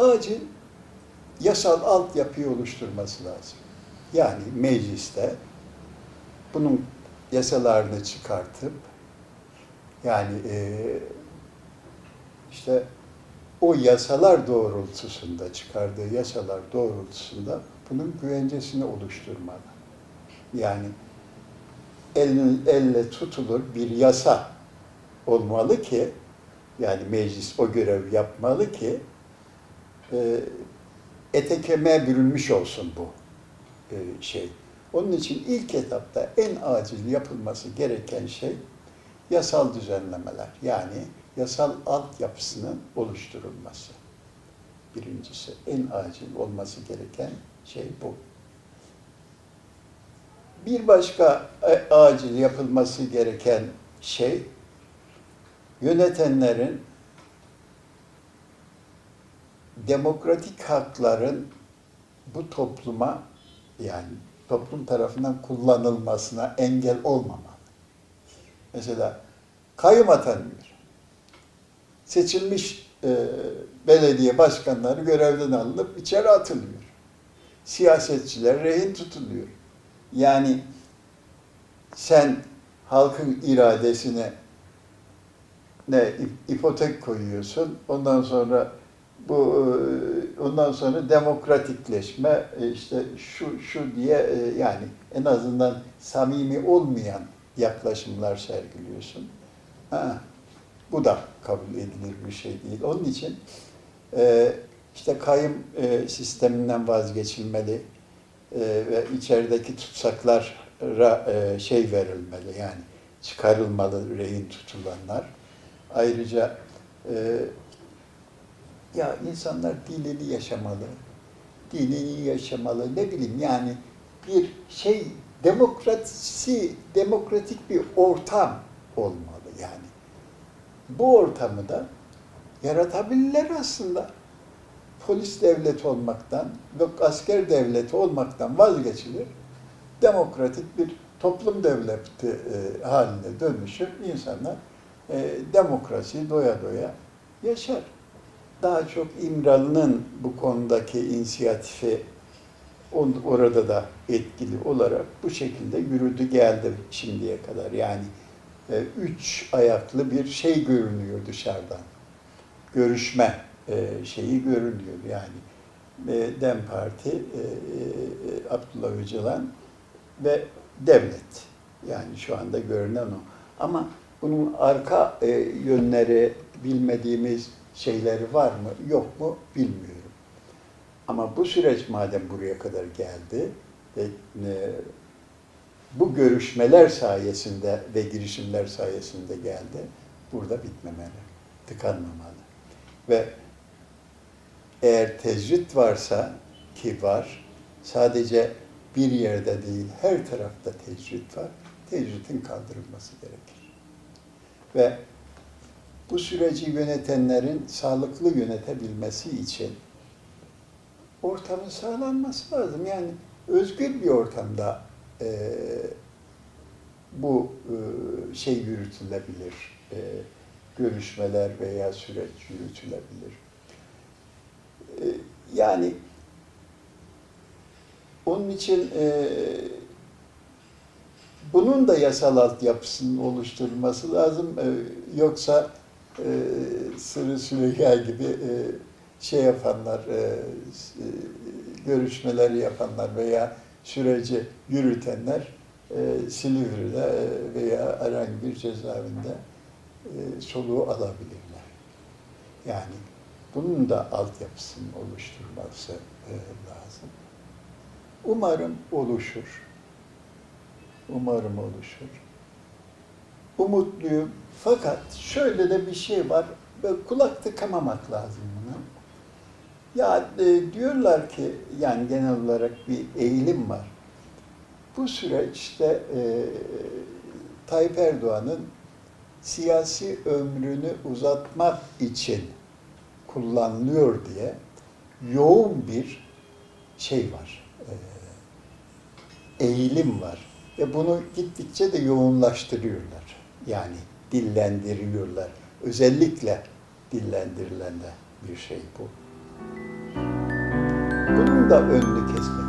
acil yasal altyapıyı oluşturması lazım. Yani mecliste bunun yasalarını çıkartıp, yani işte o yasalar doğrultusunda, çıkardığı yasalar doğrultusunda bunun güvencesini oluşturmalı. Yani elle tutulur bir yasa olmalı ki, yani meclis o görev yapmalı ki ete kemiğe bürünmüş olsun bu şey. Onun için ilk etapta en acil yapılması gereken şey yasal düzenlemeler. Yani yasal altyapısının oluşturulması. Birincisi, en acil olması gereken şey bu. Bir başka acil yapılması gereken şey, yönetenlerin demokratik hakların bu topluma, yani toplum tarafından kullanılmasına engel olmamalı. Mesela kayyum atanmıyor. Seçilmiş belediye başkanları görevden alınıp içeri atılıyor. Siyasetçiler rehin tutuluyor. Yani sen halkın iradesine ipotek koyuyorsun. Ondan sonra demokratikleşme, işte şu diye, yani en azından samimi olmayan yaklaşımlar sergiliyorsun. Bu da kabul edilir bir şey değil. Onun için işte kayyum sisteminden vazgeçilmeli ve içerideki tutsaklara şey verilmeli, yani çıkarılmalı rehin tutulanlar. Ayrıca ya insanlar dinini yaşamalı, ne bileyim, yani bir şey, demokratik bir ortam olmalı yani. Bu ortamı da yaratabilirler aslında. Polis devleti olmaktan, yok asker devleti olmaktan vazgeçilir. Demokratik bir toplum devleti haline dönüşür. İnsanlar demokrasiyi doya doya yaşar. Daha çok İmralı'nın bu konudaki inisiyatifi orada da etkili olarak bu şekilde yürüdü geldi şimdiye kadar. Yani üç ayaklı bir şey görünüyor dışarıdan. Görüşme şeyi görünüyor. Yani DEM Parti, Abdullah Öcalan ve devlet. Yani şu anda görünen o. Ama bunun arka yönleri, bilmediğimiz şeyleri var mı, yok mu bilmiyorum. Ama bu süreç madem buraya kadar geldi ve bu görüşmeler sayesinde ve girişimler sayesinde geldi, burada bitmemeli, tıkanmamalı. Ve eğer tecrit varsa, ki var, sadece bir yerde değil, her tarafta tecrit var, tecritin kaldırılması gerekir. Ve bu süreci yönetenlerin sağlıklı yönetebilmesi için ortamın sağlanması lazım. Yani özgür bir ortamda bu şey yürütülebilir, görüşmeler veya süreç yürütülebilir. Yani onun için bunun da yasal altyapısının oluşturulması lazım. Yoksa Sırrı Süreyya gibi şey yapanlar, görüşmeleri yapanlar veya süreci yürütenler Silivri'de veya herhangi bir cezaevinde soluğu alabilirler. Yani bunun da altyapısının oluşturulması lazım. Umarım oluşur. Umarım oluşur. Umutluyum. Fakat şöyle de bir şey var. Böyle kulak tıkamamak lazım buna. Ya diyorlar ki, yani genel olarak bir eğilim var. Bu süreçte Tayyip Erdoğan'ın siyasi ömrünü uzatmak için kullanılıyor diye yoğun bir şey var. Eğilim var. Ve bunu gittikçe de yoğunlaştırıyorlar. Yani dillendiriyorlar. Özellikle dillendirilen de bir şey bu. Bunun da önünü kesmek